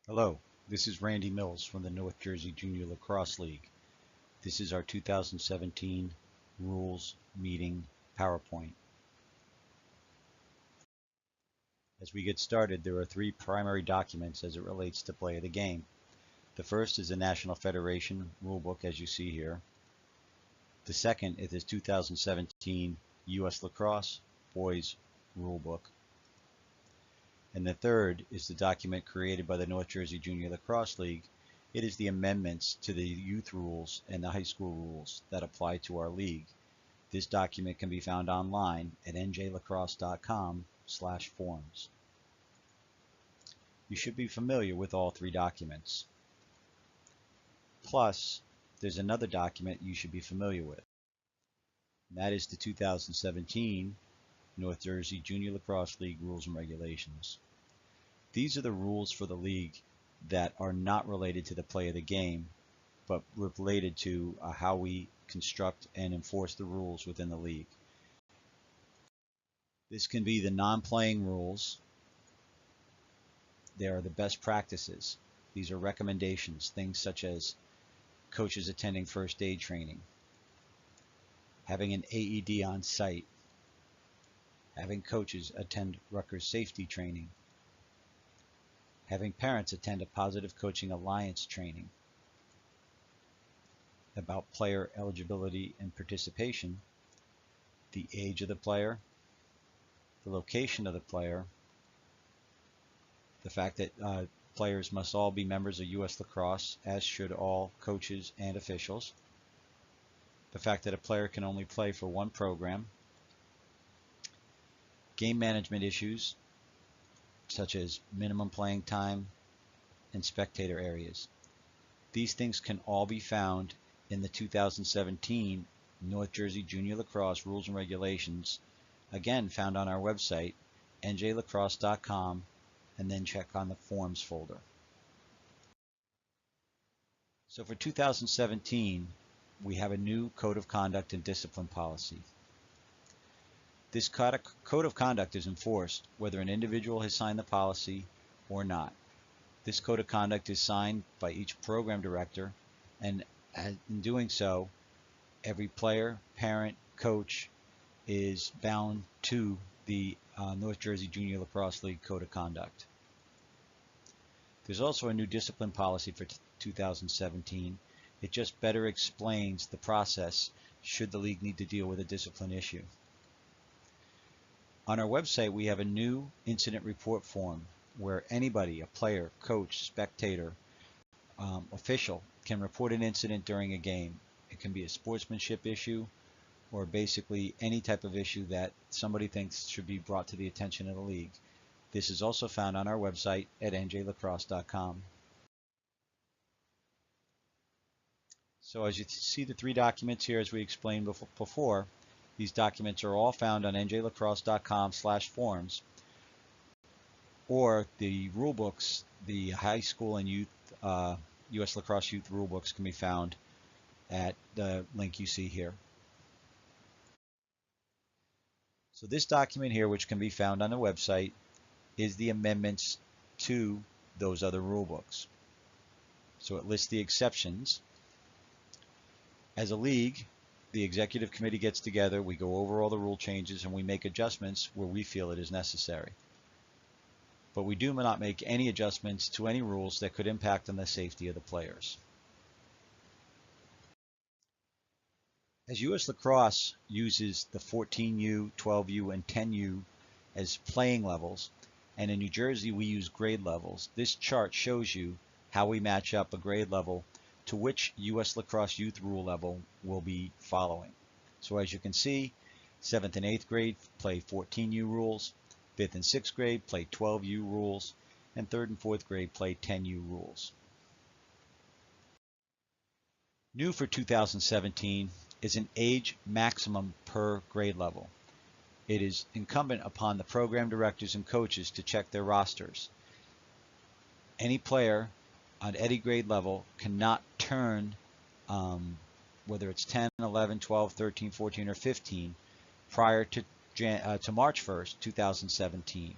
Hello, this is Randy Mills from the North Jersey Junior Lacrosse League. This is our 2017 Rules Meeting PowerPoint. As we get started, there are three primary documents as it relates to play of the game. The first is the National Federation Rulebook, as you see here. The second is the 2017 U.S. Lacrosse Boys Rulebook. And the third is the document created by the North Jersey Junior Lacrosse League. It is the amendments to the youth rules and the high school rules that apply to our league. This document can be found online at njlacrosse.com/forms. You should be familiar with all three documents. Plus, there's another document you should be familiar with. And that is the 2017 North Jersey Junior Lacrosse League Rules and Regulations. These are the rules for the league that are not related to the play of the game, but related to how we construct and enforce the rules within the league. This can be the non-playing rules. They are the best practices. These are recommendations, things such as coaches attending first aid training, having an AED on site, having coaches attend Rutgers safety training, having parents attend a Positive Coaching Alliance training about player eligibility and participation, the age of the player, the location of the player, the fact that players must all be members of U.S. Lacrosse, as should all coaches and officials, the fact that a player can only play for one program, game management issues, such as minimum playing time and spectator areas. These things can all be found in the 2017 North Jersey Junior Lacrosse Rules and Regulations, again found on our website, njlacrosse.com, and then check on the Forms folder. So for 2017, we have a new Code of Conduct and Discipline policy. This code of conduct is enforced whether an individual has signed the policy or not. This code of conduct is signed by each program director, and in doing so, every player, parent, coach is bound to the North Jersey Junior Lacrosse League Code of Conduct. There's also a new discipline policy for 2017. It just better explains the process should the league need to deal with a discipline issue. On our website, we have a new incident report form where anybody, a player, coach, spectator, official, can report an incident during a game. It can be a sportsmanship issue or basically any type of issue that somebody thinks should be brought to the attention of the league. This is also found on our website at njlacrosse.com. So as you see the three documents here as we explained before, these documents are all found on njlacrosse.com/forms, or the rule books, the high school and youth U.S. Lacrosse Youth rule books can be found at the link you see here. So this document here, which can be found on the website, is the amendments to those other rule books. So it lists the exceptions. As a league, the executive committee gets together, we go over all the rule changes, and we make adjustments where we feel it is necessary. But we do not make any adjustments to any rules that could impact on the safety of the players. As U.S. Lacrosse uses the 14U, 12U, and 10U as playing levels, and in New Jersey we use grade levels, this chart shows you how we match up a grade level to which U.S. Lacrosse Youth rule level will be following. So as you can see, 7th and 8th grade play 14U rules, 5th and 6th grade play 12U rules, and 3rd and 4th grade play 10U rules. New for 2017 is an age maximum per grade level. It is incumbent upon the program directors and coaches to check their rosters. Any player on any grade level cannot turn, whether it's 10, 11, 12, 13, 14, or 15, prior to March 1st, 2017.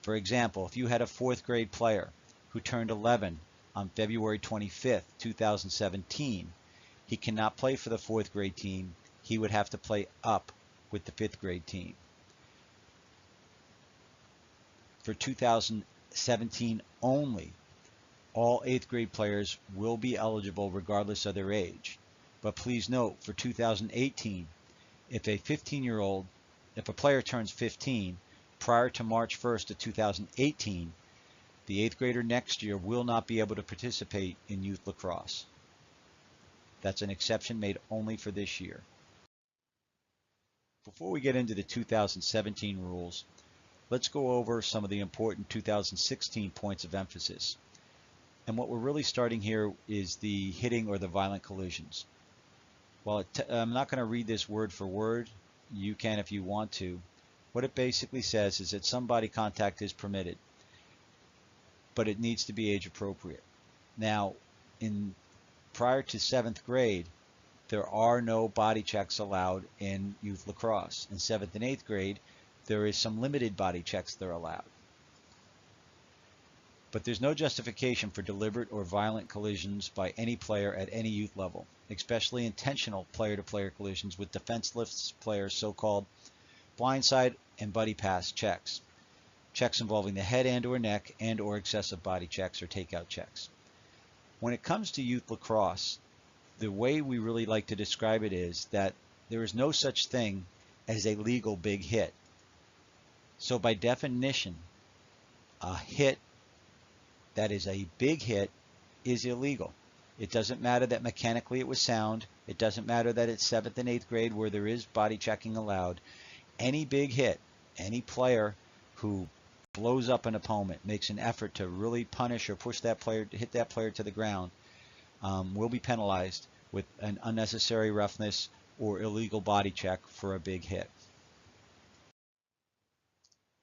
For example, if you had a 4th grade player who turned 11 on February 25th, 2017, he cannot play for the 4th grade team. He would have to play up with the 5th grade team. For 2017 only, all 8th grade players will be eligible regardless of their age. But please note, for 2018, if a player turns 15 prior to March 1st of 2018, the 8th grader next year will not be able to participate in youth lacrosse. That's an exception made only for this year. Before we get into the 2017 rules, let's go over some of the important 2016 points of emphasis. And what we're really starting here is the hitting or the violent collisions. Well, I'm not going to read this word for word. You can if you want to. What it basically says is that some body contact is permitted, but it needs to be age appropriate. Now, prior to 7th grade, there are no body checks allowed in youth lacrosse. In 7th and 8th grade, there is some limited body checks that are allowed. But there's no justification for deliberate or violent collisions by any player at any youth level, especially intentional player-to-player collisions with defenseless players, so-called blindside and buddy pass checks. Checks involving the head and or neck and or excessive body checks or takeout checks. When it comes to youth lacrosse, the way we really like to describe it is that there is no such thing as a legal big hit. So by definition, a hit that is a big hit is illegal. It doesn't matter that mechanically it was sound. It doesn't matter that it's 7th and 8th grade where there is body checking allowed. Any big hit, any player who blows up an opponent, makes an effort to really punish or push that player, hit that player to the ground, will be penalized with an unnecessary roughness or illegal body check for a big hit.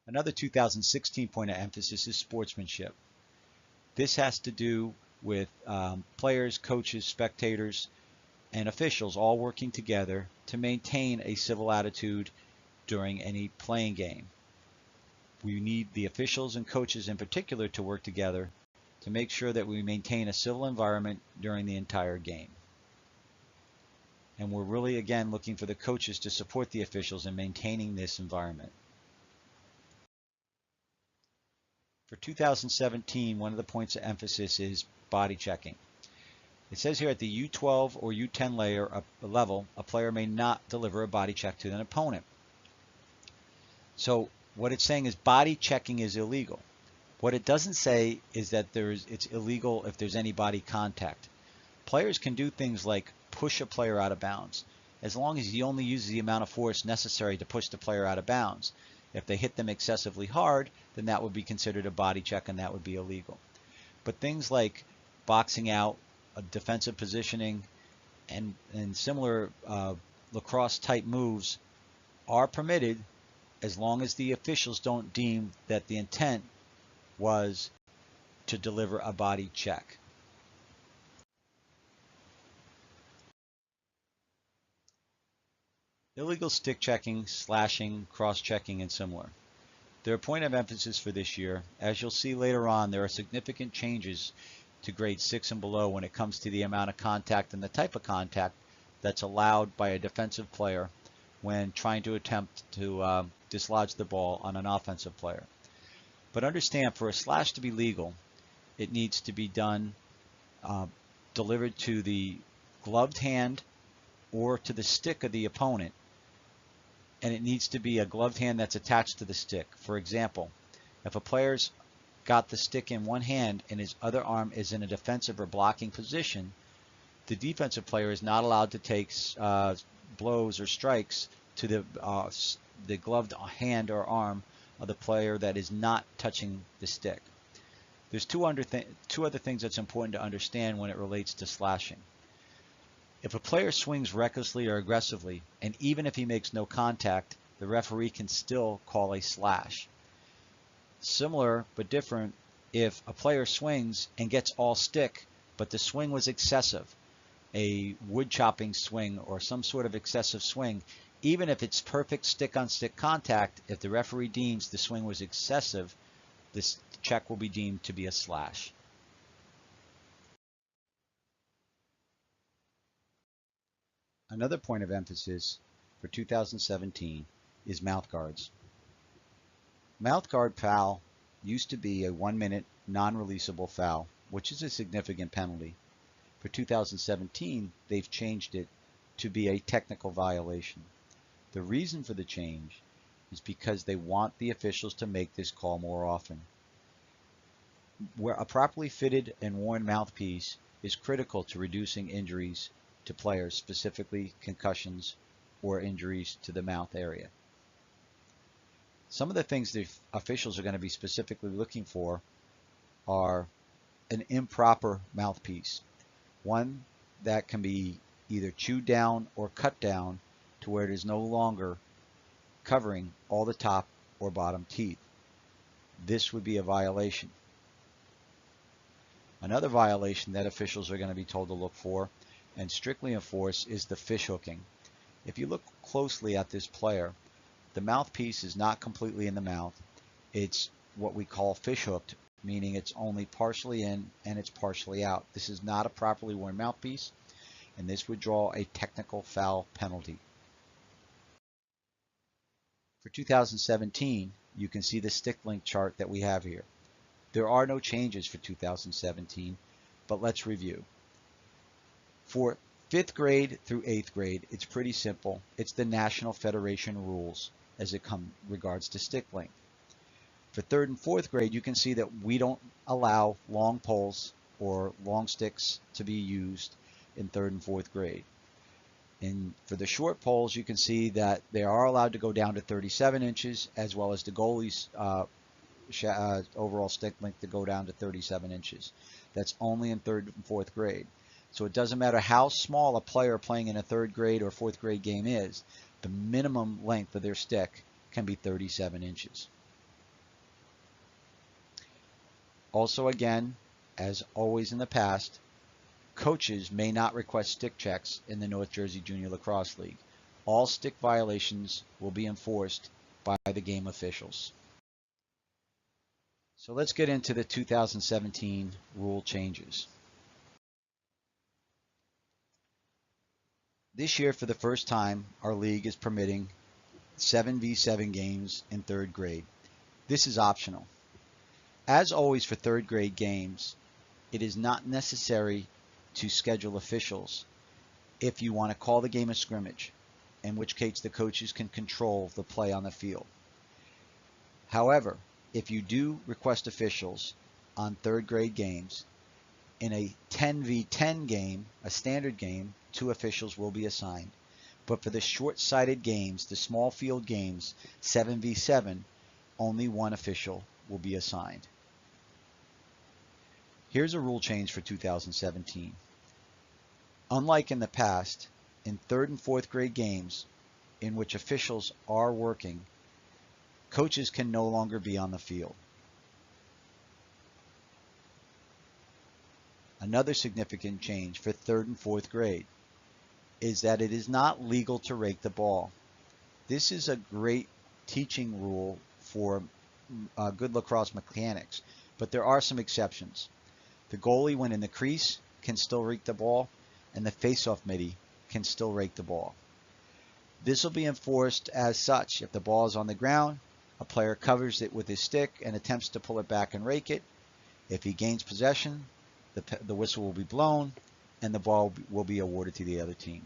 Another 2016 point of emphasis is sportsmanship. This has to do with players, coaches, spectators, and officials all working together to maintain a civil attitude during any playing game. We need the officials and coaches in particular to work together to make sure that we maintain a civil environment during the entire game. And we're really, again, looking for the coaches to support the officials in maintaining this environment. For 2017, one of the points of emphasis is body checking. It says here at the U12 or U10 level, a player may not deliver a body check to an opponent. So what it's saying is body checking is illegal. What it doesn't say is that it's illegal if there's any body contact. Players can do things like push a player out of bounds, as long as he only uses the amount of force necessary to push the player out of bounds. If they hit them excessively hard, then that would be considered a body check and that would be illegal. But things like boxing out, defensive positioning, and similar lacrosse type moves are permitted as long as the officials don't deem that the intent was to deliver a body check. Illegal stick checking, slashing, cross-checking, and similar. They're a point of emphasis for this year. As you'll see later on, there are significant changes to grade 6 and below when it comes to the amount of contact and the type of contact that's allowed by a defensive player when trying to attempt to dislodge the ball on an offensive player. But understand, for a slash to be legal, it needs to be done, delivered to the gloved hand or to the stick of the opponent, and it needs to be a gloved hand that's attached to the stick. For example, if a player's got the stick in one hand and his other arm is in a defensive or blocking position, the defensive player is not allowed to take blows or strikes to the gloved hand or arm of the player that is not touching the stick. There's two other things that's important to understand when it relates to slashing. If a player swings recklessly or aggressively, and even if he makes no contact, the referee can still call a slash. Similar but different, if a player swings and gets all stick, but the swing was excessive, a wood chopping swing or some sort of excessive swing, even if it's perfect stick-on-stick contact, if the referee deems the swing was excessive, this check will be deemed to be a slash. Another point of emphasis for 2017 is mouth guards. Mouth guard foul used to be a 1-minute non-releasable foul, which is a significant penalty. For 2017, they've changed it to be a technical violation. The reason for the change is because they want the officials to make this call more often. Where a properly fitted and worn mouthpiece is critical to reducing injuries to players, specifically concussions or injuries to the mouth area. Some of the things the officials are going to be specifically looking for are an improper mouthpiece, one that can be either chewed down or cut down to where it is no longer covering all the top or bottom teeth. This would be a violation. Another violation that officials are going to be told to look for and strictly enforce is the fish hooking. If you look closely at this player, the mouthpiece is not completely in the mouth. It's what we call fish hooked, meaning it's only partially in and it's partially out. This is not a properly worn mouthpiece, and this would draw a technical foul penalty. For 2017, you can see the stick length chart that we have here. There are no changes for 2017, but let's review. For 5th grade through 8th grade, it's pretty simple. It's the National Federation rules as it regards to stick length. For 3rd and 4th grade, you can see that we don't allow long poles or long sticks to be used in 3rd and 4th grade. And for the short poles, you can see that they are allowed to go down to 37 inches, as well as the goalie's overall stick length to go down to 37 inches. That's only in 3rd and 4th grade. So it doesn't matter how small a player playing in a 3rd grade or 4th grade game is, the minimum length of their stick can be 37 inches. Also, again, as always in the past, coaches may not request stick checks in the North Jersey Junior Lacrosse League. All stick violations will be enforced by the game officials. So let's get into the 2017 rule changes. This year, for the first time, our league is permitting 7v7 games in 3rd grade. This is optional. As always for 3rd grade games, it is not necessary to schedule officials if you want to call the game a scrimmage, in which case the coaches can control the play on the field. However, if you do request officials on 3rd grade games, in a 10v10 game, a standard game, 2 officials will be assigned. But for the short-sided games, the small field games, 7v7, only 1 official will be assigned. Here's a rule change for 2017. Unlike in the past, in 3rd and 4th grade games in which officials are working, coaches can no longer be on the field. Another significant change for 3rd and 4th grade is that it is not legal to rake the ball. This is a great teaching rule for good lacrosse mechanics, but there are some exceptions. The goalie, when in the crease, can still rake the ball, and the face-off middie can still rake the ball. This will be enforced as such. If the ball is on the ground, a player covers it with his stick and attempts to pull it back and rake it. If he gains possession, the whistle will be blown and the ball will be awarded to the other team.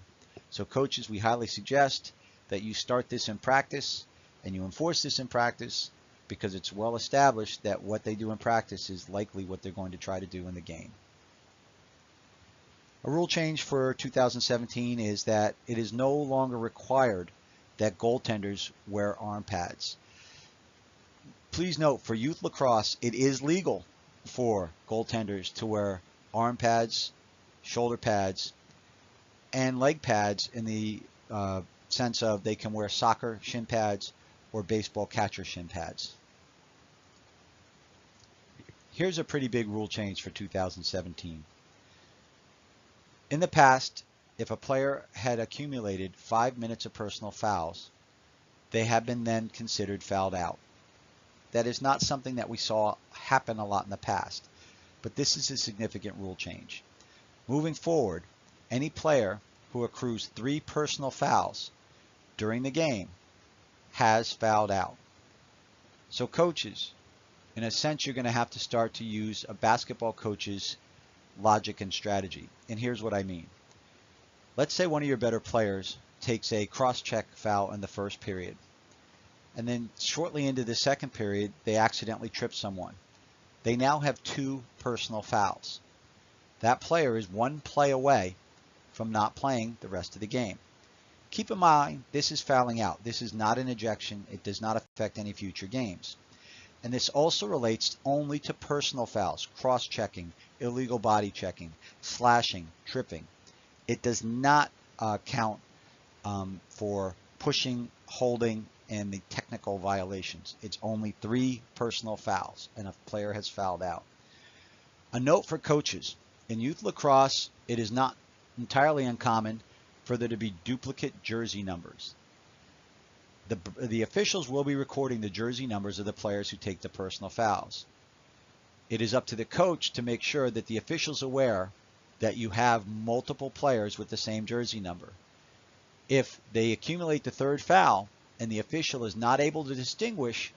So coaches, we highly suggest that you start this in practice and you enforce this in practice, because it's well established that what they do in practice is likely what they're going to try to do in the game. A rule change for 2017 is that it is no longer required that goaltenders wear arm pads. Please note, for youth lacrosse, it is legal for goaltenders to wear arm pads, shoulder pads, and leg pads in the sense of they can wear soccer shin pads or baseball catcher shin pads. Here's a pretty big rule change for 2017. In the past, if a player had accumulated 5 minutes of personal fouls, they have been then considered fouled out. That is not something that we saw happen a lot in the past, but this is a significant rule change. Moving forward, any player who accrues 3 personal fouls during the game has fouled out. So coaches, in a sense, you're going to have to start to use a basketball coach's logic and strategy. And here's what I mean. Let's say one of your better players takes a cross-check foul in the first period. And then shortly into the second period, they accidentally trip someone. They now have 2 personal fouls. That player is 1 play away from not playing the rest of the game. Keep in mind, this is fouling out. This is not an ejection. It does not affect any future games. And this also relates only to personal fouls, cross-checking, illegal body checking, slashing, tripping. It does not count for pushing, holding, and the technical violations. It's only 3 personal fouls, and a player has fouled out. A note for coaches. In youth lacrosse, it is not entirely uncommon for there to be duplicate jersey numbers. The officials will be recording the jersey numbers of the players who take the personal fouls. It is up to the coach to make sure that the official's aware that you have multiple players with the same jersey number. If they accumulate the 3rd foul and the official is not able to distinguish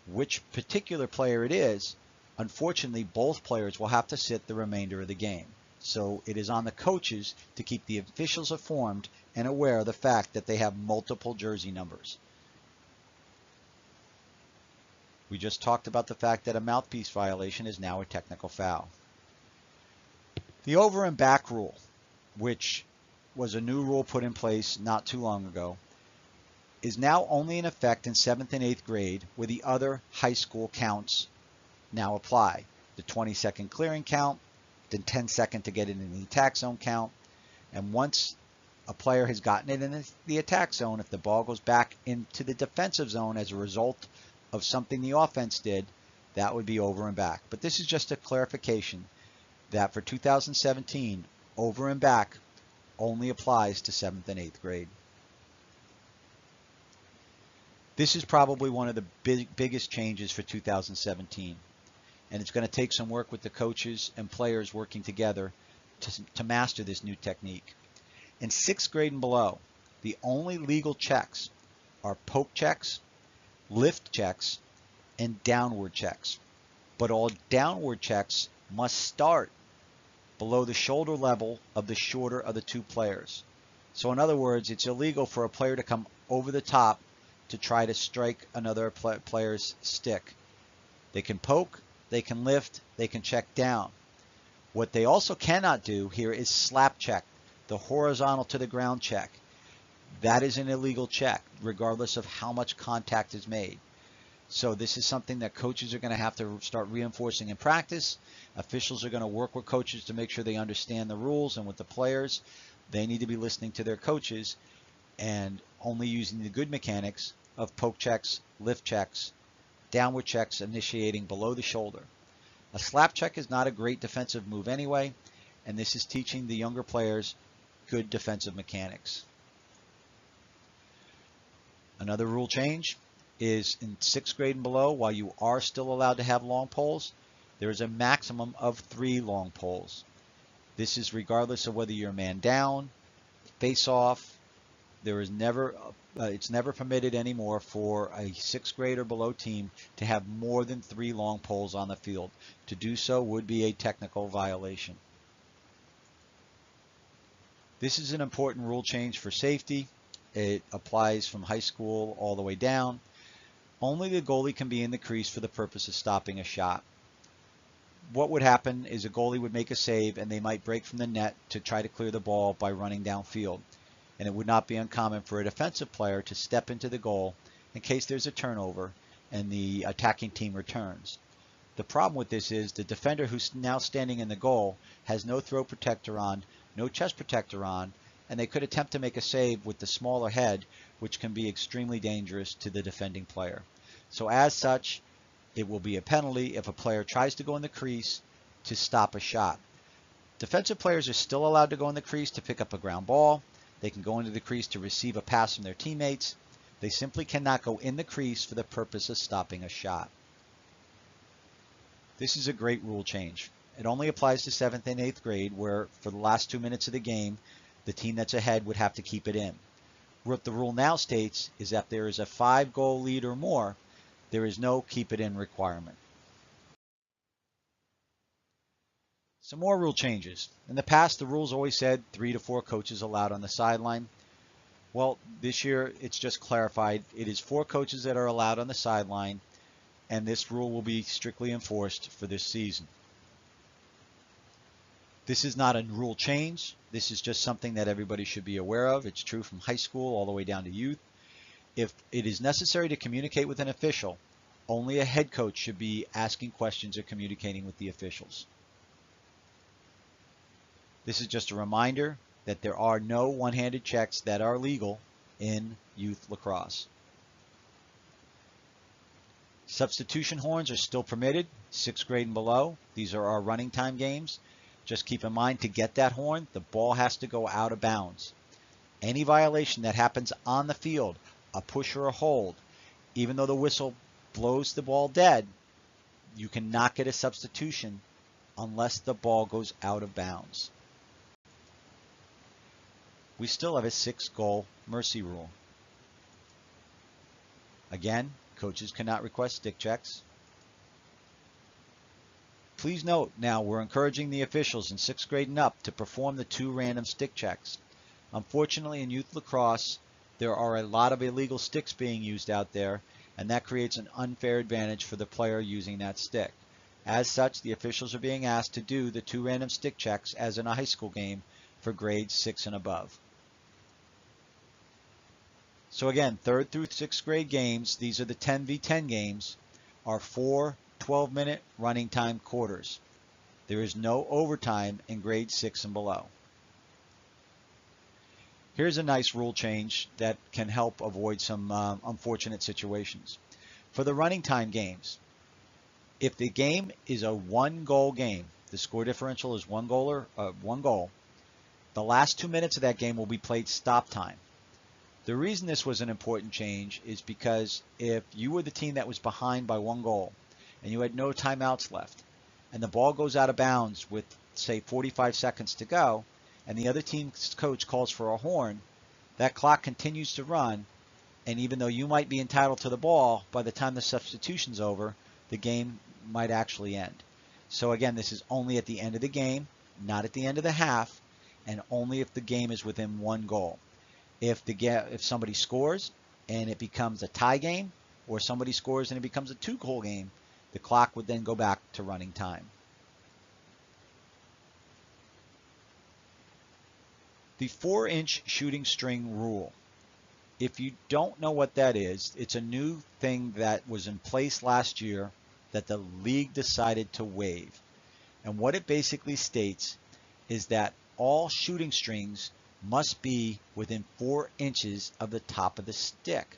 which particular player it is, unfortunately both players will have to sit the remainder of the game. So it is on the coaches to keep the officials informed and aware of the fact that they have multiple jersey numbers. We just talked about the fact that a mouthpiece violation is now a technical foul. The over and back rule, which was a new rule put in place not too long ago, is now only in effect in 7th and 8th grade, where the other high school counts now apply. The 20-second clearing count, the 10-second to get it in the attack zone count, and once a player has gotten it in the attack zone, if the ball goes back into the defensive zone as a result of something the offense did, that would be over and back. But this is just a clarification that for 2017, over and back only applies to 7th and 8th grade. This is probably one of the biggest changes for 2017. And it's going to take some work with the coaches and players working together to master this new technique. In 6th grade and below, the only legal checks are poke checks, lift checks, and downward checks. But all downward checks must start below the shoulder level of the shorter of the 2 players. So in other words, it's illegal for a player to come over the top to try to strike another player's stick. They can poke, they can lift, they can check down. What they also cannot do here is slap check, the horizontal to the ground check. That is an illegal check, regardless of how much contact is made. So this is something that coaches are going to have to start reinforcing in practice. Officials are going to work with coaches to make sure they understand the rules, and with the players, they need to be listening to their coaches and only using the good mechanics of poke checks, lift checks, downward checks initiating below the shoulder. A slap check is not a great defensive move anyway, and this is teaching the younger players good defensive mechanics. Another rule change is in 6th grade and below, while you are still allowed to have long poles, there is a maximum of 3 long poles. This is regardless of whether you're man down, face off. There is never, it's never permitted anymore for a 6th grade or below team to have more than 3 long poles on the field. To do so would be a technical violation. This is an important rule change for safety. It applies from high school all the way down. Only the goalie can be in the crease for the purpose of stopping a shot. What would happen is a goalie would make a save and they might break from the net to try to clear the ball by running downfield. And it would not be uncommon for a defensive player to step into the goal in case there's a turnover and the attacking team returns. The problem with this is the defender who's now standing in the goal has no throat protector on, no chest protector on, and they could attempt to make a save with the smaller head, which can be extremely dangerous to the defending player. So as such, it will be a penalty if a player tries to go in the crease to stop a shot. Defensive players are still allowed to go in the crease to pick up a ground ball. They can go into the crease to receive a pass from their teammates. They simply cannot go in the crease for the purpose of stopping a shot. This is a great rule change. It only applies to 7th and 8th grade, where for the last 2 minutes of the game, the team that's ahead would have to keep it in. What the rule now states is that there is a 5-goal lead or more, there is no keep it in requirement. Some more rule changes. In the past, the rules always said 3 to 4 coaches allowed on the sideline. Well, this year it's just clarified. It is 4 coaches that are allowed on the sideline, and this rule will be strictly enforced for this season. This is not a rule change. This is just something that everybody should be aware of. It's true from high school all the way down to youth. If it is necessary to communicate with an official, only a head coach should be asking questions or communicating with the officials. This is just a reminder that there are no one-handed checks that are legal in youth lacrosse. Substitution horns are still permitted, 6th grade and below. These are our running time games. Just keep in mind, to get that horn, the ball has to go out of bounds. Any violation that happens on the field, a push or a hold, even though the whistle blows the ball dead, you cannot get a substitution unless the ball goes out of bounds. We still have a 6-goal mercy rule. Again, coaches cannot request stick checks. Please note, now we're encouraging the officials in 6th grade and up to perform the 2 random stick checks. Unfortunately, in youth lacrosse, there are a lot of illegal sticks being used out there, and that creates an unfair advantage for the player using that stick. As such, the officials are being asked to do the 2 random stick checks as in a high school game for grades 6 and above. So again, 3rd through 6th grade games, these are the 10v10 games, are 4 12-minute running time quarters. There is no overtime in grade 6 and below. Here's a nice rule change that can help avoid some unfortunate situations. For the running time games, if the game is a 1-goal game, the score differential is 1 goal, the last 2 minutes of that game will be played stop time. The reason this was an important change is because if you were the team that was behind by 1 goal and you had no timeouts left, and the ball goes out of bounds with, say, 45 seconds to go, and the other team's coach calls for a horn, that clock continues to run, and even though you might be entitled to the ball, by the time the substitution's over, the game might actually end. So again, this is only at the end of the game, not at the end of the half, and only if the game is within 1 goal. If somebody scores and it becomes a tie game, or somebody scores and it becomes a 2-goal game, the clock would then go back to running time. The 4-inch shooting string rule. If you don't know what that is, it's a new thing that was in place last year that the league decided to waive. And what it basically states is that all shooting strings must be within 4 inches of the top of the stick.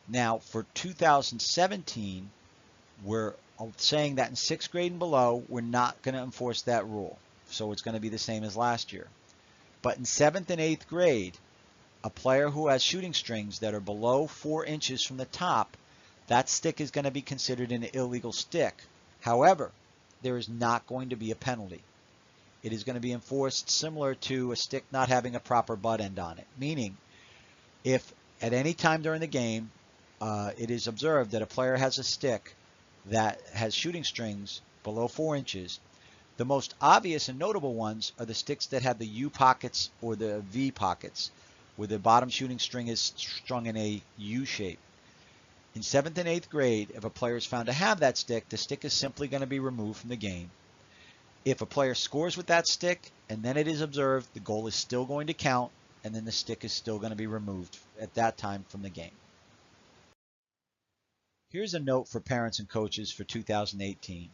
Now, for 2017, we're saying that in 6th grade and below, we're not going to enforce that rule. So it's going to be the same as last year. But in 7th and 8th grade, a player who has shooting strings that are below 4 inches from the top, that stick is going to be considered an illegal stick. However, there is not going to be a penalty. It is going to be enforced similar to a stick not having a proper butt end on it. Meaning, if at any time during the game, it is observed that a player has a stick that has shooting strings below 4 inches, the most obvious and notable ones are the sticks that have the U pockets or the V pockets, where the bottom shooting string is strung in a U shape. In 7th and 8th grade, if a player is found to have that stick, the stick is simply going to be removed from the game. If a player scores with that stick and then it is observed, the goal is still going to count, and then the stick is still going to be removed at that time from the game. Here's a note for parents and coaches for 2018.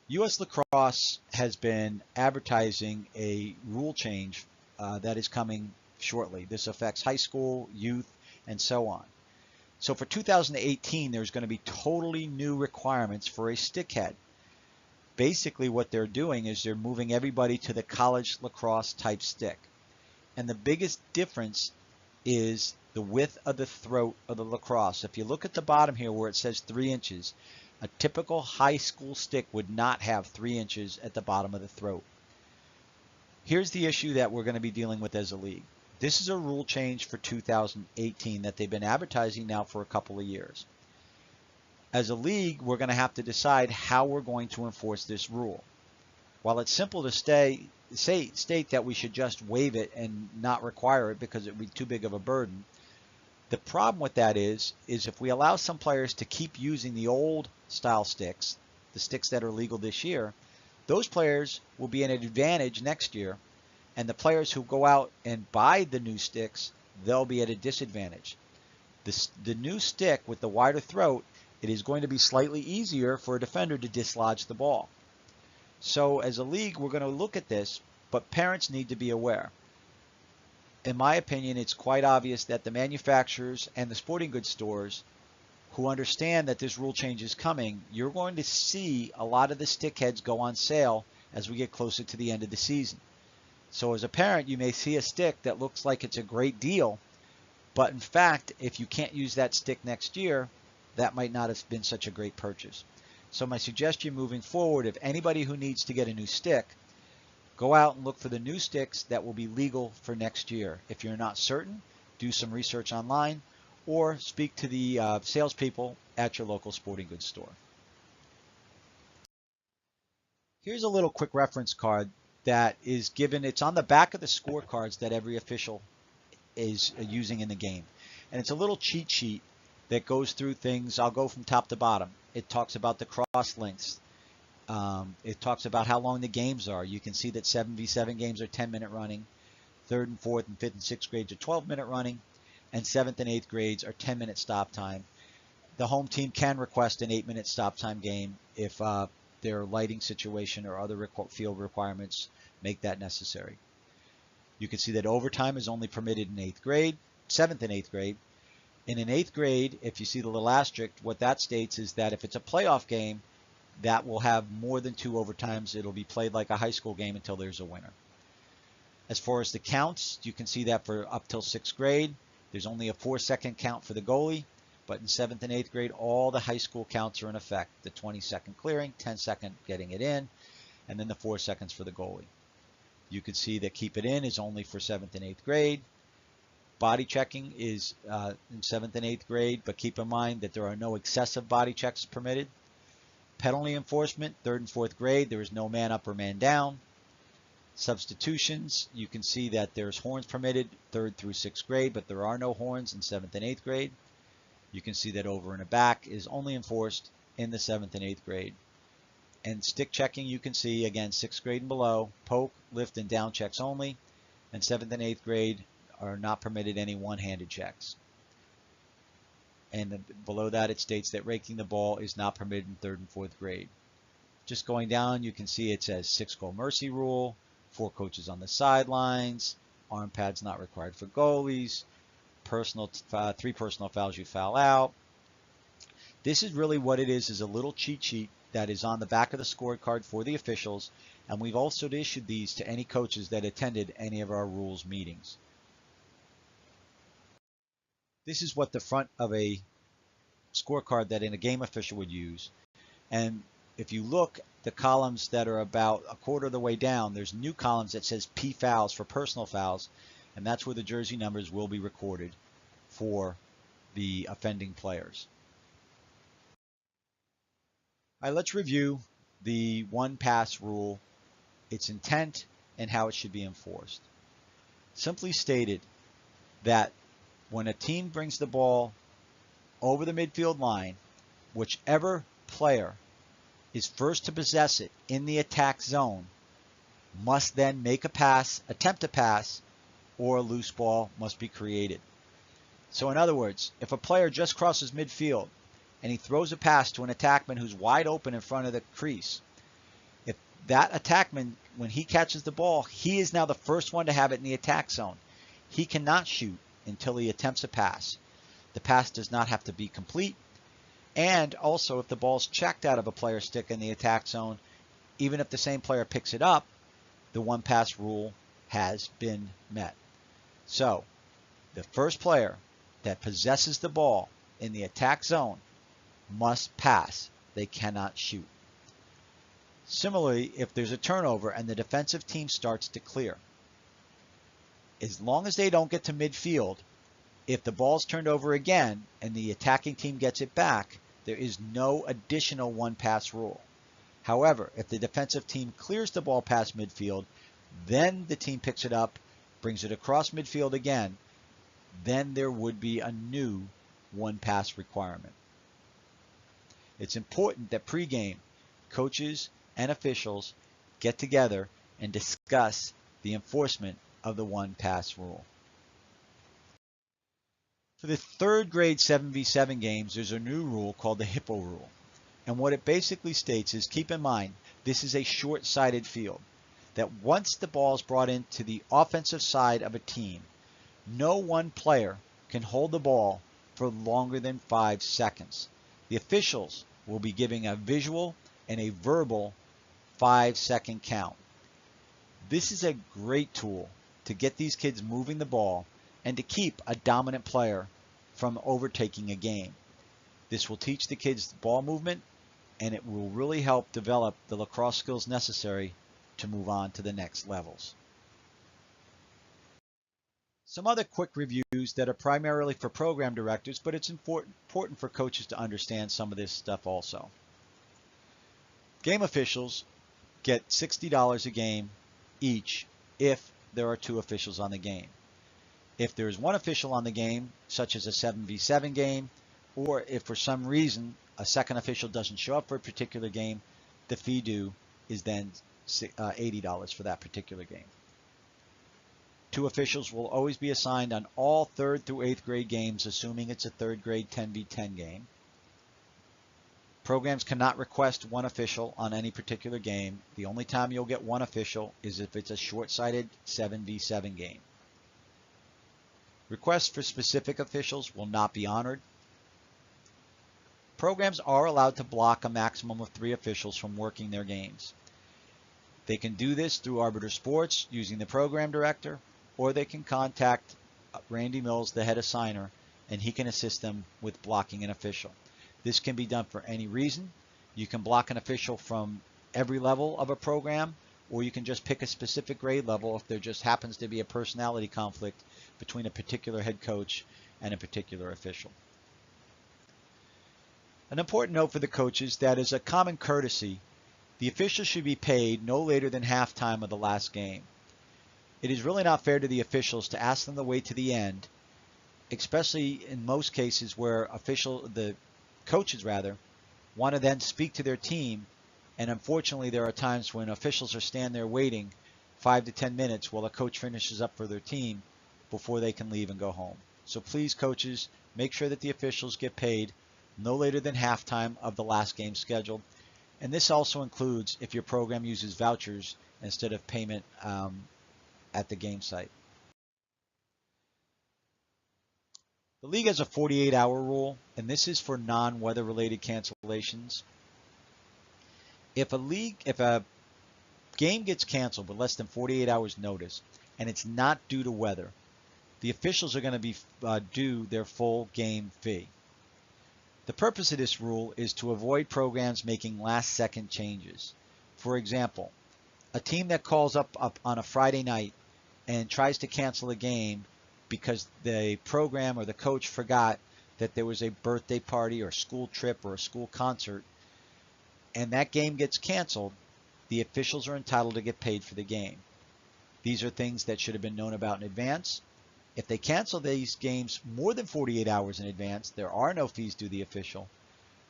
U.S. Lacrosse has been advertising a rule change that is coming shortly. This affects high school, youth, and so on. So for 2018, there's going to be totally new requirements for a stick head. Basically what they're doing is they're moving everybody to the college lacrosse type stick. And the biggest difference is the width of the throat of the lacrosse. If you look at the bottom here where it says 3 inches, a typical high school stick would not have 3 inches at the bottom of the throat. Here's the issue that we're going to be dealing with as a league. This is a rule change for 2018 that they've been advertising now for a couple of years. As a league, we're going to have to decide how we're going to enforce this rule. While it's simple to state that we should just waive it and not require it because it would be too big of a burden, the problem with that is if we allow some players to keep using the old style sticks, the sticks that are legal this year, those players will be at an advantage next year, and the players who go out and buy the new sticks, they'll be at a disadvantage. The new stick with the wider throat, it is going to be slightly easier for a defender to dislodge the ball. So as a league, we're going to look at this, but parents need to be aware. In my opinion, it's quite obvious that the manufacturers and the sporting goods stores who understand that this rule change is coming, you're going to see a lot of the stick heads go on sale as we get closer to the end of the season. So as a parent, you may see a stick that looks like it's a great deal, but in fact, if you can't use that stick next year, that might not have been such a great purchase. So my suggestion moving forward, if anybody who needs to get a new stick, go out and look for the new sticks that will be legal for next year. If you're not certain, do some research online or speak to the salespeople at your local sporting goods store. Here's a little quick reference card that is given. It's on the back of the scorecards that every official is using in the game. And it's a little cheat sheet that goes through things. I'll go from top to bottom. It talks about the cross lengths. It talks about how long the games are. You can see that 7v7 games are 10-minute running. 3rd and 4th and 5th and 6th grades are 12-minute running. And 7th and 8th grades are 10-minute stop time. The home team can request an 8-minute stop time game if their lighting situation or other field requirements make that necessary. You can see that overtime is only permitted in 8th grade, 7th and 8th grade. In an 8th grade, if you see the little asterisk, what that states is that if it's a playoff game, that will have more than 2 overtimes. It'll be played like a high school game until there's a winner. As far as the counts, you can see that for up till 6th grade, there's only a 4-second count for the goalie, but in 7th and 8th grade, all the high school counts are in effect. The 20-second clearing, 10-second getting it in, and then the 4 seconds for the goalie. You can see that keep it in is only for 7th and 8th grade. Body checking is in 7th and 8th grade, but keep in mind that there are no excessive body checks permitted. Penalty enforcement, 3rd and 4th grade, there is no man up or man down. Substitutions, you can see that there's horns permitted 3rd through 6th grade, but there are no horns in 7th and 8th grade. You can see that over and a back is only enforced in the 7th and 8th grade. And stick checking, you can see, again, 6th grade and below, poke, lift, and down checks only. And 7th and 8th grade are not permitted any one-handed checks. And below that, it states that raking the ball is not permitted in 3rd and 4th grade. Just going down, you can see it says 6-goal mercy rule, 4 coaches on the sidelines, arm pads not required for goalies, 3 personal fouls you foul out. This is really what it is a little cheat sheet that is on the back of the scorecard for the officials, and we've also issued these to any coaches that attended any of our rules meetings. This is what the front of a scorecard that a game official would use. And if you look, the columns that are about a quarter of the way down, there's new columns that says P fouls for personal fouls, and that's where the jersey numbers will be recorded for the offending players. All right, let's review the one pass rule, its intent, and how it should be enforced. Simply stated that when a team brings the ball over the midfield line, whichever player is first to possess it in the attack zone must then make a pass, attempt a pass, or a loose ball must be created. So in other words, if a player just crosses midfield and he throws a pass to an attackman who's wide open in front of the crease, if that attackman, when he catches the ball, he is now the first one to have it in the attack zone. He cannot shoot until he attempts a pass. The pass does not have to be complete. And also, if the ball's checked out of a player's stick in the attack zone, even if the same player picks it up, the one pass rule has been met. So, the first player that possesses the ball in the attack zone must pass. They cannot shoot. Similarly, if there's a turnover and the defensive team starts to clear, as long as they don't get to midfield, if the ball's turned over again and the attacking team gets it back, there is no additional one-pass rule. However, if the defensive team clears the ball past midfield, then the team picks it up, brings it across midfield again, then there would be a new one-pass requirement. It's important that pregame, coaches and officials get together and discuss the enforcement of the one-pass rule. For the third grade 7v7 games, there's a new rule called the Hippo rule. And what it basically states is, keep in mind, this is a short-sided field, that once the ball is brought into the offensive side of a team, no one player can hold the ball for longer than 5 seconds. The officials will be giving a visual and a verbal 5-second count. This is a great tool to get these kids moving the ball and to keep a dominant player from overtaking a game. This will teach the kids ball movement, and it will really help develop the lacrosse skills necessary to move on to the next levels. Some other quick reviews that are primarily for program directors, but it's important for coaches to understand some of this stuff also. Game officials get $60 a game each if there are 2 officials on the game. If there is 1 official on the game, such as a 7v7 game, or if for some reason a second official doesn't show up for a particular game, the fee due is then $80 for that particular game. 2 officials will always be assigned on all 3rd through 8th grade games, assuming it's a 3rd grade 10v10 game. Programs cannot request 1 official on any particular game. The only time you'll get 1 official is if it's a short-sided 7v7 game. Requests for specific officials will not be honored. Programs are allowed to block a maximum of 3 officials from working their games. They can do this through Arbiter Sports using the program director, or they can contact Randy Mills, the head assigner, and he can assist them with blocking an official. This can be done for any reason. You can block an official from every level of a program, or you can just pick a specific grade level if there just happens to be a personality conflict between a particular head coach and a particular official. An important note for the coaches: that as a common courtesy, the officials should be paid no later than halftime of the last game. It is really not fair to the officials to ask them to wait to the end, especially in most cases where the coaches want to then speak to their team, and unfortunately there are times when officials are standing there waiting 5 to 10 minutes while a coach finishes up for their team before they can leave and go home. So please, coaches, make sure that the officials get paid no later than halftime of the last game scheduled. And this also includes if your program uses vouchers instead of payment at the game site. The league has a 48-hour rule, and this is for non-weather related cancellations. If a game gets canceled with less than 48 hours notice and it's not due to weather, the officials are going to be due their full game fee. The purpose of this rule is to avoid programs making last-second changes. For example, a team that calls up on a Friday night and tries to cancel a game because the program or the coach forgot that there was a birthday party or school trip or a school concert, and that game gets canceled, the officials are entitled to get paid for the game. These are things that should have been known about in advance. If they cancel these games more than 48 hours in advance, there are no fees due the official.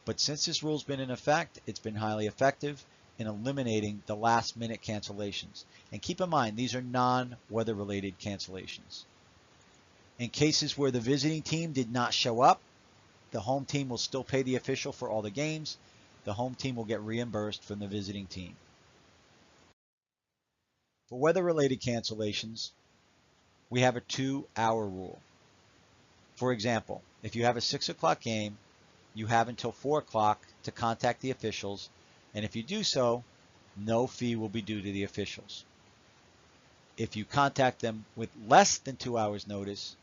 But since this rule's been in effect, it's been highly effective in eliminating the last-minute cancellations. And keep in mind, these are non-weather related cancellations. In cases where the visiting team did not show up, the home team will still pay the official for all the games. The home team will get reimbursed from the visiting team. For weather-related cancellations, we have a 2-hour rule. For example, if you have a 6 o'clock game, you have until 4 o'clock to contact the officials, and if you do so, no fee will be due to the officials. If you contact them with less than 2 hours notice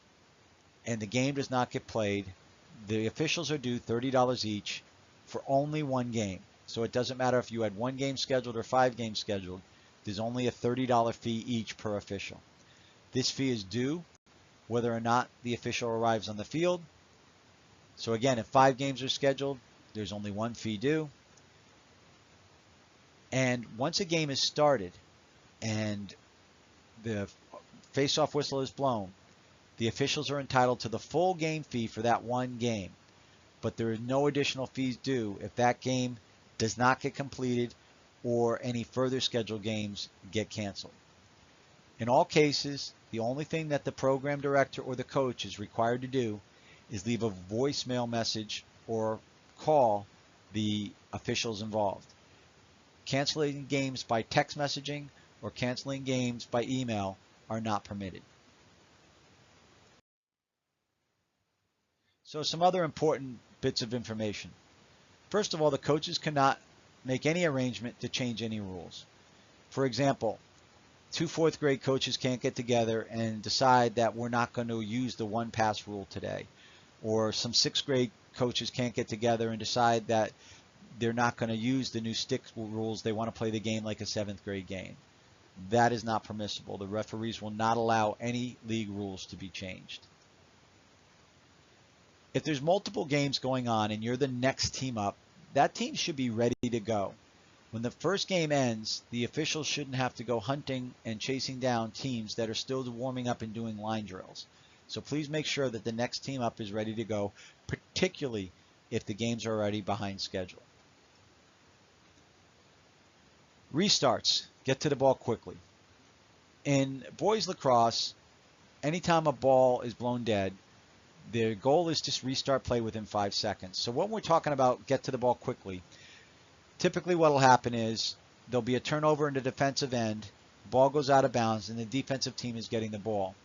and the game does not get played, the officials are due $30 each for only one game. So it doesn't matter if you had 1 game scheduled or 5 games scheduled. There's only a $30 fee each per official. This fee is due whether or not the official arrives on the field. So again, if 5 games are scheduled, there's only 1 fee due. And once a game is started and the face-off whistle is blown, the officials are entitled to the full game fee for that 1 game. But there is no additional fees due if that game does not get completed or any further scheduled games get canceled. In all cases, the only thing that the program director or the coach is required to do is leave a voicemail message or call the officials involved. Canceling games by text messaging or canceling games by email are not permitted. So some other important bits of information. First of all, the coaches cannot make any arrangement to change any rules. For example, 2 4th grade coaches can't get together and decide that we're not going to use the 1 pass rule today. Or some 6th grade coaches can't get together and decide that they're not going to use the new stick rules. They want to play the game like a 7th grade game. That is not permissible. The referees will not allow any league rules to be changed. If there's multiple games going on and you're the next team up, that team should be ready to go. When the first game ends, the officials shouldn't have to go hunting and chasing down teams that are still warming up and doing line drills. So please make sure that the next team up is ready to go, particularly if the games are already behind schedule. Restarts. Get to the ball quickly. In boys lacrosse, anytime a ball is blown dead, their goal is to restart play within 5 seconds. So when we're talking about get to the ball quickly, typically what will happen is there'll be a turnover in the defensive end, ball goes out of bounds, and the defensive team is getting the ball.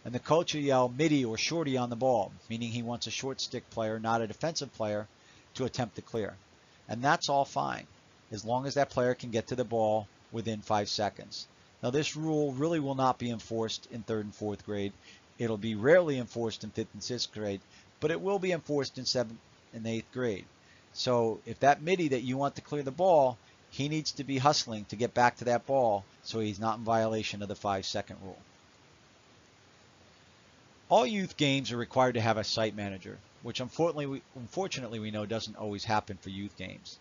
And the coach will yell midi or shorty on the ball, meaning he wants a short stick player, not a defensive player, to attempt to clear. And that's all fine, as long as that player can get to the ball within 5 seconds. Now this rule really will not be enforced in 3rd and 4th grade. It'll be rarely enforced in 5th and 6th grade, but it will be enforced in 7th and 8th grade. So if that midi that you want to clear the ball, he needs to be hustling to get back to that ball so he's not in violation of the 5-second rule. All youth games are required to have a site manager, which unfortunately we know doesn't always happen for youth games.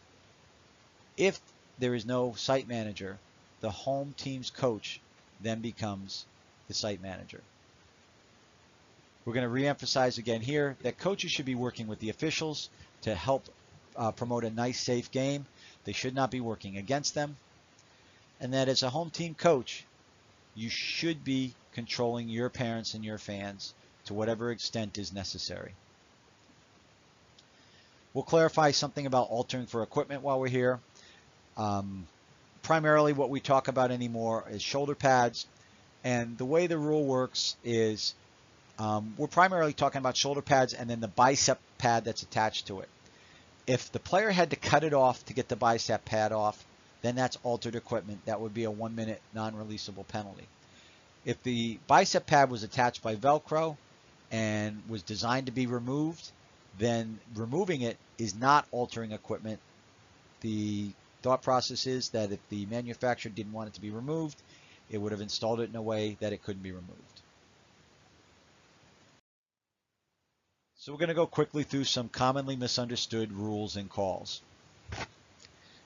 If there is no site manager, the home team's coach then becomes the site manager. We're going to reemphasize again here that coaches should be working with the officials to help promote a nice, safe game. They should not be working against them. And that as a home team coach, you should be controlling your parents and your fans to whatever extent is necessary. We'll clarify something about altering for equipment while we're here. Primarily what we talk about anymore is shoulder pads. And the way the rule works is we're primarily talking about shoulder pads and then the bicep pad that's attached to it. If the player had to cut it off to get the bicep pad off, then that's altered equipment. That would be a 1-minute non-releasable penalty. If the bicep pad was attached by Velcro and was designed to be removed, then removing it is not altering equipment. The thought process is that if the manufacturer didn't want it to be removed, it would have installed it in a way that it couldn't be removed. So we're going to go quickly through some commonly misunderstood rules and calls.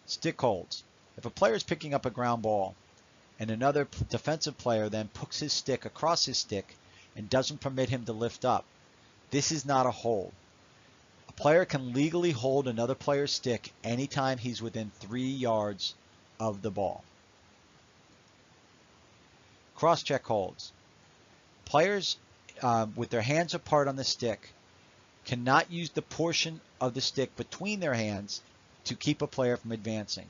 Stick holds. If a player is picking up a ground ball and another defensive player then puts his stick across his stick and doesn't permit him to lift up, this is not a hold. A player can legally hold another player's stick anytime he's within 3 yards of the ball. Cross-check holds. Players with their hands apart on the stick cannot use the portion of the stick between their hands to keep a player from advancing.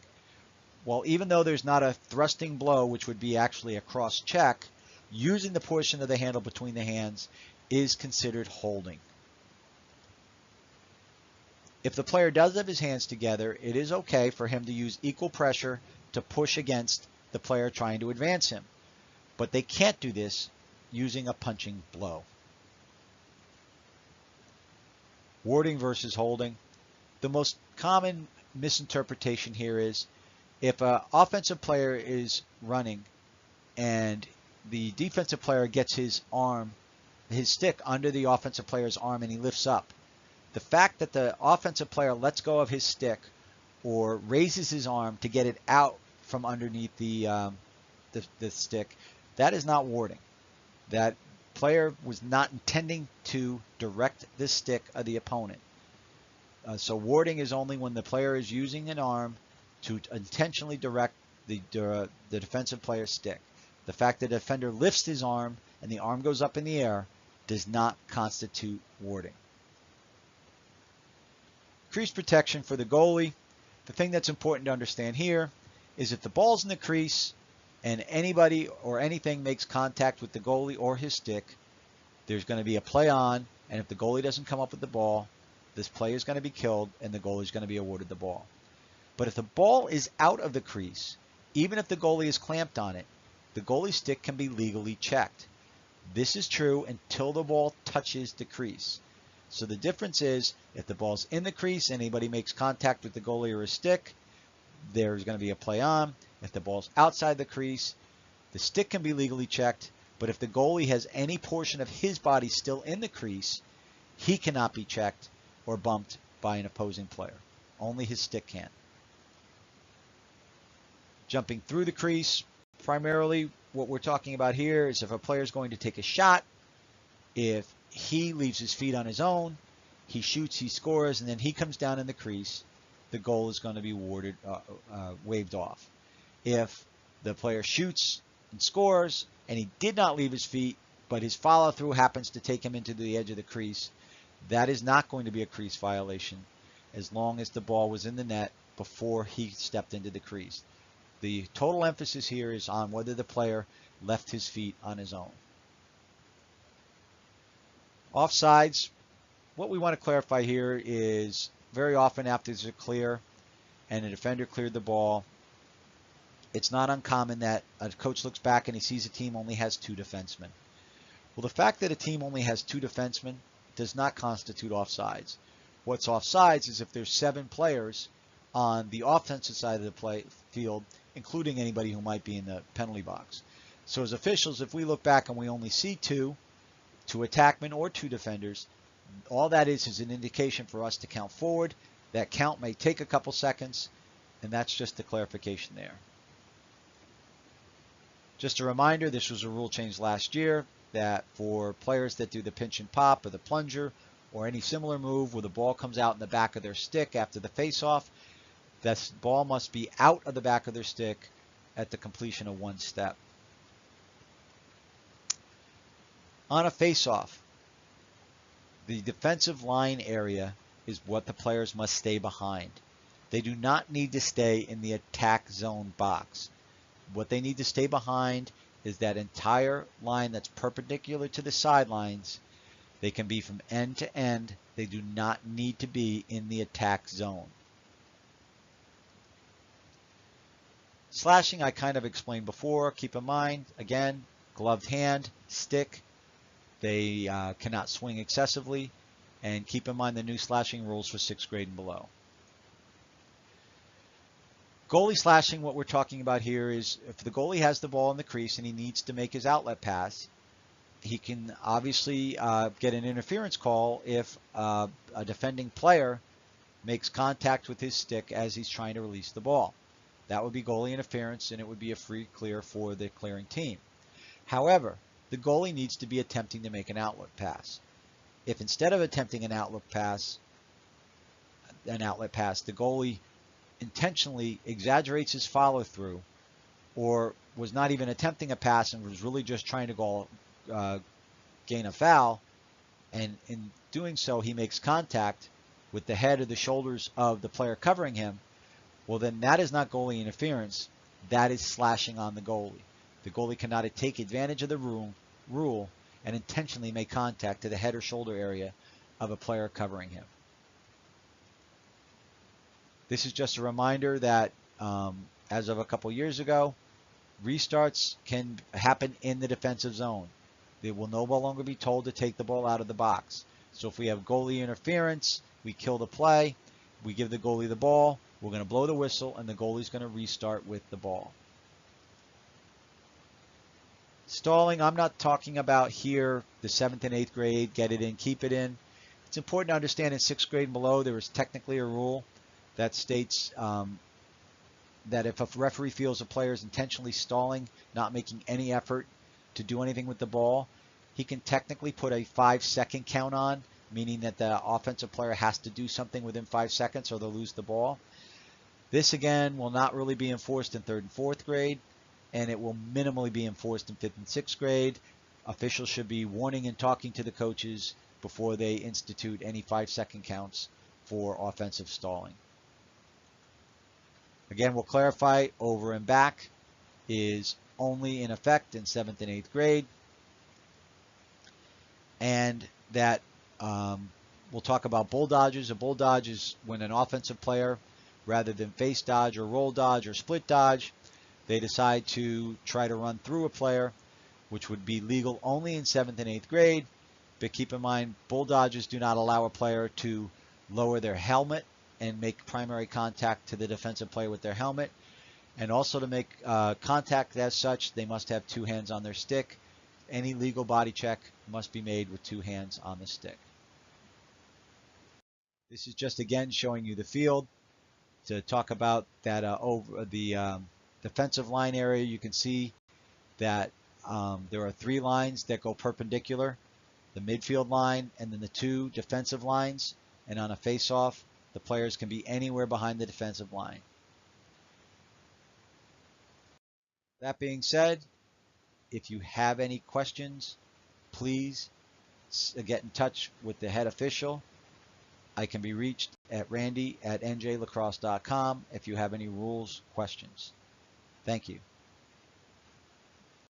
Well, even though there's not a thrusting blow, which would be actually a cross check, using the portion of the handle between the hands is considered holding. If the player does have his hands together, it is okay for him to use equal pressure to push against the player trying to advance him. But they can't do this using a punching blow. Warding versus holding. The most common misinterpretation here is if an offensive player is running and the defensive player gets his stick under the offensive player's arm and he lifts up, the fact that the offensive player lets go of his stick or raises his arm to get it out from underneath the stick, that is not warding. That player was not intending to direct the stick of the opponent. So warding is only when the player is using an arm to intentionally direct the defensive player's stick. The fact that the defender lifts his arm and the arm goes up in the air does not constitute warding. Crease protection for the goalie. The thing that's important to understand here is if the ball's in the crease and anybody or anything makes contact with the goalie or his stick, there's going to be a play on, and if the goalie doesn't come up with the ball, this play is going to be killed and the goalie is going to be awarded the ball. But if the ball is out of the crease, even if the goalie is clamped on it, the goalie stick can be legally checked. This is true until the ball touches the crease. So the difference is if the ball's in the crease, anybody makes contact with the goalie or his stick, there's going to be a play on. If the ball's outside the crease, the stick can be legally checked, but if the goalie has any portion of his body still in the crease, he cannot be checked or bumped by an opposing player. Only his stick can. Jumping through the crease, primarily what we're talking about here is if a player is going to take a shot, if he leaves his feet on his own, he shoots, he scores, and then he comes down in the crease, the goal is going to be waved off. If the player shoots and scores and he did not leave his feet, but his follow-through happens to take him into the edge of the crease, that is not going to be a crease violation as long as the ball was in the net before he stepped into the crease. The total emphasis here is on whether the player left his feet on his own. Offsides, what we want to clarify here is very often after there's a clear and the defender cleared the ball, it's not uncommon that a coach looks back and he sees a team only has 2 defensemen. Well, the fact that a team only has 2 defensemen does not constitute offsides. What's offsides is if there's 7 players on the offensive side of the field, including anybody who might be in the penalty box. So as officials, if we look back and we only see 2 attackmen or 2 defenders, all that is an indication for us to count forward. That count may take a couple seconds, and that's just the clarification there. Just a reminder, this was a rule change last year that for players that do the pinch and pop or the plunger or any similar move where the ball comes out in the back of their stick after the face-off, that ball must be out of the back of their stick at the completion of 1 step. On a face-off, the defensive line area is what the players must stay behind. They do not need to stay in the attack zone box. What they need to stay behind is that entire line that's perpendicular to the sidelines. They can be from end to end. They do not need to be in the attack zone. Slashing I kind of explained before. Keep in mind, again, gloved hand, stick. They cannot swing excessively. And keep in mind the new slashing rules for 6th grade and below. Goalie slashing, what we're talking about here is if the goalie has the ball in the crease and he needs to make his outlet pass, he can obviously get an interference call if a defending player makes contact with his stick as he's trying to release the ball. That would be goalie interference, and it would be a free clear for the clearing team. However, the goalie needs to be attempting to make an outlet pass. If instead of attempting an outlet pass, the goalie intentionally exaggerates his follow-through or was not even attempting a pass and was really just trying to gain a foul, and in doing so he makes contact with the head or the shoulders of the player covering him, well then that is not goalie interference, that is slashing on the goalie. The goalie cannot take advantage of the rule and intentionally make contact to the head or shoulder area of a player covering him. This is just a reminder that as of a couple years ago, restarts can happen in the defensive zone. They will no longer be told to take the ball out of the box. So if we have goalie interference, we kill the play, we give the goalie the ball, We're going to blow the whistle, and the goalie's going to restart with the ball. Stalling, I'm not talking about here the 7th and 8th grade, get it in, keep it in. It's important to understand in 6th grade and below, there is technically a rule that states that if a referee feels a player is intentionally stalling, not making any effort to do anything with the ball, he can technically put a 5-second count on, meaning that the offensive player has to do something within 5 seconds or they'll lose the ball. This, again, will not really be enforced in 3rd and 4th grade, and it will minimally be enforced in 5th and 6th grade. Officials should be warning and talking to the coaches before they institute any 5-second counts for offensive stalling. Again, we'll clarify, over and back is only in effect in 7th and 8th grade, and that we'll talk about bull dodges. A bull dodge is when an offensive player, rather than face dodge or roll dodge or split dodge, they decide to try to run through a player, which would be legal only in 7th and 8th grade. But keep in mind, bull dodges do not allow a player to lower their helmet and make primary contact to the defensive player with their helmet. And also to make contact as such, they must have 2 hands on their stick. Any legal body check must be made with 2 hands on the stick. This is just again showing you the field. To talk about that over the defensive line area, you can see that there are 3 lines that go perpendicular, the midfield line and then the 2 defensive lines, and on a face-off, the players can be anywhere behind the defensive line. That being said, if you have any questions, please get in touch with the head official. I can be reached at randy@njlacrosse.com if you have any rules questions. Thank you.